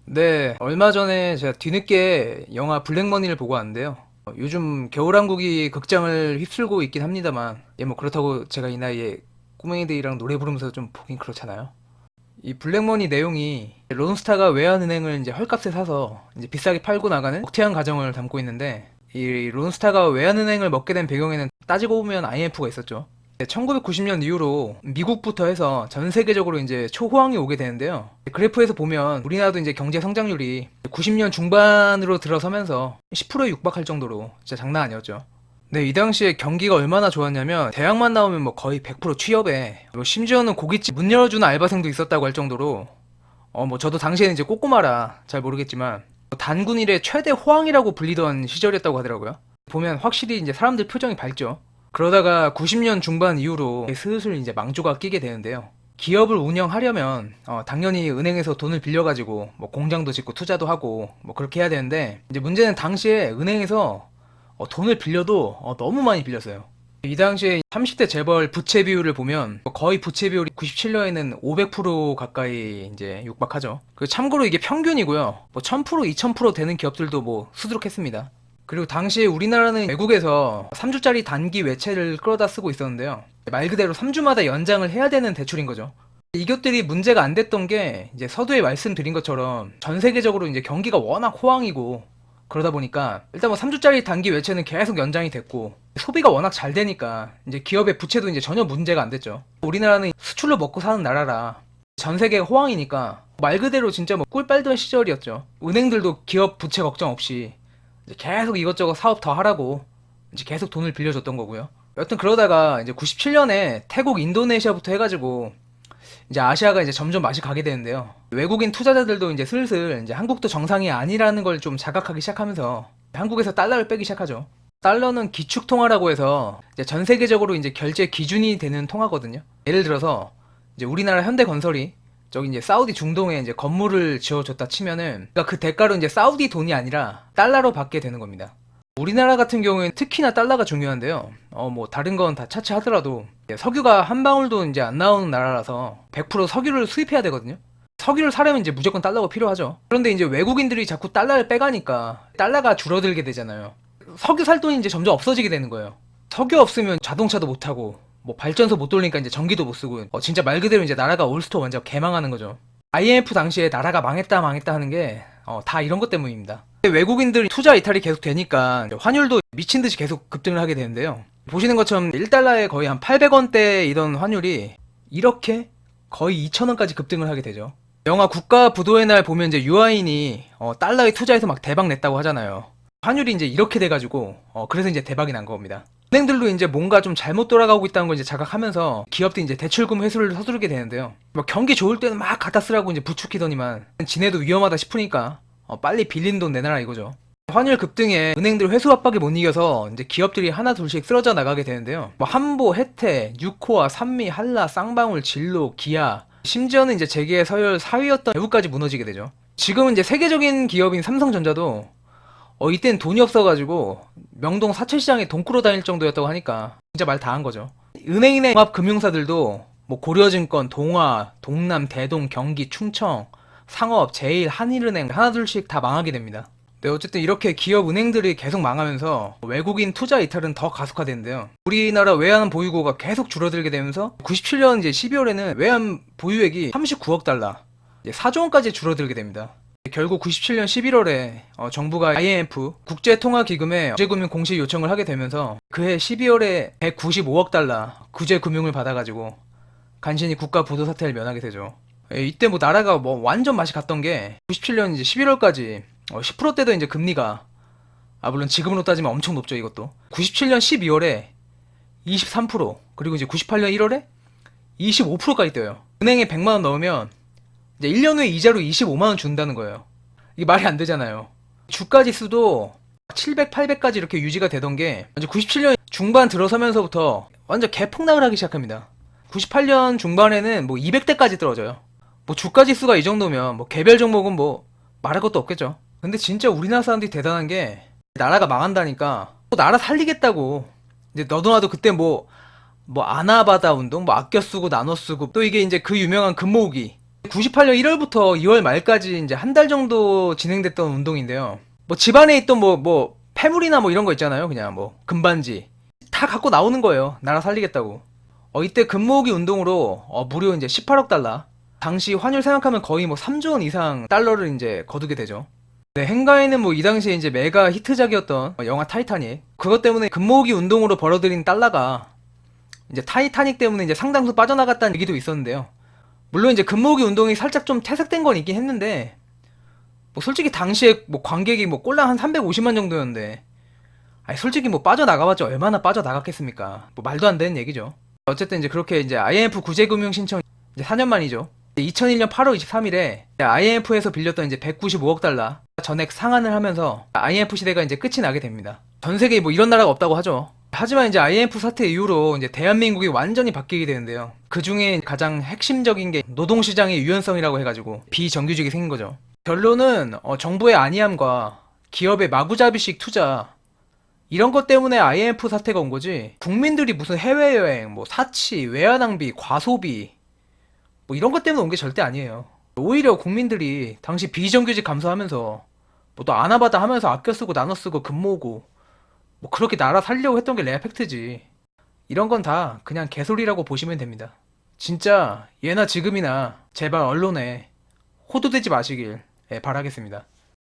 네, 얼마 전에 제가 뒤늦게 영화 블랙머니를 보고 왔는데요. 요즘 겨울왕국이 극장을 휩쓸고 있긴 합니다만, 뭐 그렇다고 제가 이 나이에 꼬맹이들이랑 노래 부르면서 좀 보긴 그렇잖아요. 이 블랙머니 내용이 론스타가 외환은행을 이제 헐값에 사서 이제 비싸게 팔고 나가는 억태한 가정을 담고 있는데, 이 론스타가 외환은행을 먹게 된 배경에는 따지고 보면 IMF가 있었죠. 1990년 이후로 미국부터 해서 전 세계적으로 이제 초호황이 오게 되는데요. 그래프에서 보면 우리나라도 이제 경제 성장률이 90년 중반으로 들어서면서 10%에 육박할 정도로 진짜 장난 아니었죠. 네, 이 당시에 경기가 얼마나 좋았냐면 대학만 나오면 뭐 거의 100% 취업에, 뭐 심지어는 고깃집 문 열어주는 알바생도 있었다고 할 정도로, 뭐 저도 당시에는 이제 꼬꼬마라 잘 모르겠지만 단군 일의 최대 호황이라고 불리던 시절이었다고 하더라고요. 보면 확실히 이제 사람들 표정이 밝죠. 그러다가 90년 중반 이후로 슬슬 이제 망조가 끼게 되는데요. 기업을 운영하려면 당연히 은행에서 돈을 빌려가지고 뭐 공장도 짓고 투자도 하고 뭐 그렇게 해야 되는데, 이제 문제는 당시에 은행에서 돈을 빌려도 너무 많이 빌렸어요. 이 당시에 30대 재벌 부채 비율을 보면 거의 부채 비율이 97년에는 500% 가까이 이제 육박하죠. 참고로 이게 평균이고요. 뭐 1000%, 2000% 되는 기업들도 뭐 수두룩했습니다. 그리고 당시에 우리나라는 외국에서 3주짜리 단기 외채를 끌어다 쓰고 있었는데요. 말 그대로 3주마다 연장을 해야 되는 대출인 거죠. 이 것들이 문제가 안 됐던 게, 이제 서두에 말씀드린 것처럼 전 세계적으로 이제 경기가 워낙 호황이고 그러다 보니까 일단 뭐 3주짜리 단기 외채는 계속 연장이 됐고, 소비가 워낙 잘 되니까 이제 기업의 부채도 이제 전혀 문제가 안 됐죠. 우리나라는 수출로 먹고 사는 나라라 전 세계 호황이니까 말 그대로 진짜 뭐 꿀 빨던 시절이었죠. 은행들도 기업 부채 걱정 없이 이제 계속 이것저것 사업 더 하라고 이제 계속 돈을 빌려줬던 거고요. 여튼 그러다가 이제 97년에 태국, 인도네시아부터 해가지고 이제 아시아가 이제 점점 맛이 가게 되는데요. 외국인 투자자들도 이제 슬슬 이제 한국도 정상이 아니라는 걸 좀 자각하기 시작하면서 한국에서 달러를 빼기 시작하죠. 달러는 기축 통화라고 해서 이제 전 세계적으로 이제 결제 기준이 되는 통화거든요. 예를 들어서 이제 우리나라 현대건설이 저기 이제 사우디 중동에 이제 건물을 지어줬다 치면은, 그러니까 그 대가로 이제 사우디 돈이 아니라 달러로 받게 되는 겁니다. 우리나라 같은 경우에는 특히나 달러가 중요한데요. 뭐 다른 건 다 차치하더라도 석유가 한 방울도 이제 안 나오는 나라라서 100% 석유를 수입해야 되거든요. 석유를 사려면 이제 무조건 달러가 필요하죠. 그런데 이제 외국인들이 자꾸 달러를 빼가니까 달러가 줄어들게 되잖아요. 석유 살 돈이 이제 점점 없어지게 되는 거예요. 석유 없으면 자동차도 못 타고 뭐 발전소 못 돌리니까 이제 전기도 못 쓰고, 진짜 말 그대로 이제 나라가 올스토 완전 개망하는 거죠. IMF 당시에 나라가 망했다 망했다 하는 게 다 이런 것 때문입니다. 외국인들 투자 이탈이 계속 되니까 환율도 미친 듯이 계속 급등을 하게 되는데요. 보시는 것처럼 1달러에 거의 한 800원대이던 환율이 이렇게 거의 2,000원까지 급등을 하게 되죠. 영화 국가부도의 날 보면 이제 유아인이 달러에 투자해서 막 대박 냈다고 하잖아요. 환율이 이제 이렇게 돼가지고 그래서 이제 대박이 난 겁니다. 은행들도 이제 뭔가 좀 잘못 돌아가고 있다는 걸 이제 자각하면서 기업도 이제 대출금 회수를 서두르게 되는데요. 뭐 경기 좋을 때는 막 갖다 쓰라고 이제 부추기더니만 지네도 위험하다 싶으니까 빨리 빌린 돈 내놔라 이거죠. 환율 급등에 은행들 회수 압박에 못 이겨서 이제 기업들이 하나 둘씩 쓰러져 나가게 되는데요. 뭐 한보, 혜태, 유코아, 산미, 한라, 쌍방울, 진로, 기아, 심지어는 이제 재계 서열 4위였던 대우까지 무너지게 되죠. 지금은 이제 세계적인 기업인 삼성전자도 이땐 돈이 없어가지고 명동 사채시장에 돈 꾸러 다닐 정도였다고 하니까 진짜 말 다 한 거죠. 은행이나 종합금융사들도 뭐 고려증권, 동아, 동남, 대동, 경기, 충청, 상업, 제일, 한일은행 하나둘씩 다 망하게 됩니다. 네, 어쨌든 이렇게 기업 은행들이 계속 망하면서 외국인 투자 이탈은 더 가속화되는데요. 우리나라 외환 보유고가 계속 줄어들게 되면서 97년 이제 12월에는 외환 보유액이 39억 달러, 4조 원까지 줄어들게 됩니다. 결국 97년 11월에 정부가 IMF 국제통화기금에 구제금융 공시 요청을 하게 되면서 그해 12월에 195억 달러 구제금융을 받아가지고 간신히 국가 부도 사태를 면하게 되죠. 이때 뭐 나라가 뭐 완전 맛이 갔던 게 97년 이제 11월까지 10%대도 이제 금리가, 물론 지금으로 따지면 엄청 높죠 이것도. 97년 12월에 23%, 그리고 이제 98년 1월에 25%까지 떠요. 은행에 100만 원 넣으면 이제 1년 후에 이자로 25만 원 준다는 거예요. 이게 말이 안 되잖아요. 주가 지수도 700, 800까지 이렇게 유지가 되던 게 이제 97년 중반 들어서면서부터 완전 개폭락을 하기 시작합니다. 98년 중반에는 뭐 200대까지 떨어져요. 뭐 주가 지수가 이 정도면 뭐 개별 종목은 뭐 말할 것도 없겠죠. 근데 진짜 우리나라 사람들이 대단한 게, 나라가 망한다니까 또 나라 살리겠다고 이제 너도 나도 그때 뭐 아나바다 운동, 뭐 아껴 쓰고 나눠 쓰고, 또 이게 이제 그 유명한 금모으기, 98년 1월부터 2월 말까지 이제 한 달 정도 진행됐던 운동인데요. 뭐 집안에 있던 뭐 패물이나 뭐 이런 거 있잖아요. 그냥 뭐 금반지 다 갖고 나오는 거예요. 나라 살리겠다고. 이때 금모으기 운동으로 무려 이제 18억 달러. 당시 환율 생각하면 거의 뭐 3조 원 이상 달러를 이제 거두게 되죠. 네, 행가에는 뭐 이 당시에 이제 메가 히트작이었던 영화 타이타닉. 그것 때문에 금모으기 운동으로 벌어들인 달러가 이제 타이타닉 때문에 이제 상당수 빠져나갔다는 얘기도 있었는데요. 물론 이제 금모으기 운동이 살짝 좀 퇴색된 건 있긴 했는데, 뭐 솔직히 당시에 뭐 관객이 뭐 꼴랑 한 350만 정도였는데, 아니 솔직히 뭐 빠져나가봤자 얼마나 빠져나갔겠습니까? 뭐 말도 안 되는 얘기죠. 어쨌든 이제 그렇게 이제 IMF 구제금융 신청 이제 4년 만이죠. 2001년 8월 23일에 IMF에서 빌렸던 이제 195억 달러 전액 상환을 하면서 IMF 시대가 이제 끝이 나게 됩니다. 전 세계에 뭐 이런 나라가 없다고 하죠. 하지만 이제 IMF 사태 이후로 이제 대한민국이 완전히 바뀌게 되는데요. 그 중에 가장 핵심적인 게 노동시장의 유연성이라고 해가지고 비정규직이 생긴 거죠. 결론은 정부의 안이함과 기업의 마구잡이식 투자 이런 것 때문에 IMF 사태가 온 거지. 국민들이 무슨 해외여행, 뭐 사치, 외화 낭비, 과소비 뭐 이런 것 때문에 온 게 절대 아니에요. 오히려 국민들이 당시 비정규직 감소하면서 뭐 또 아나바다 하면서 아껴 쓰고 나눠 쓰고 금 모으고 뭐 그렇게 나라 살려고 했던 게 레알 팩트지. 이런 건 다 그냥 개소리라고 보시면 됩니다. 진짜 예나 지금이나 제발 언론에 호도되지 마시길 바라겠습니다.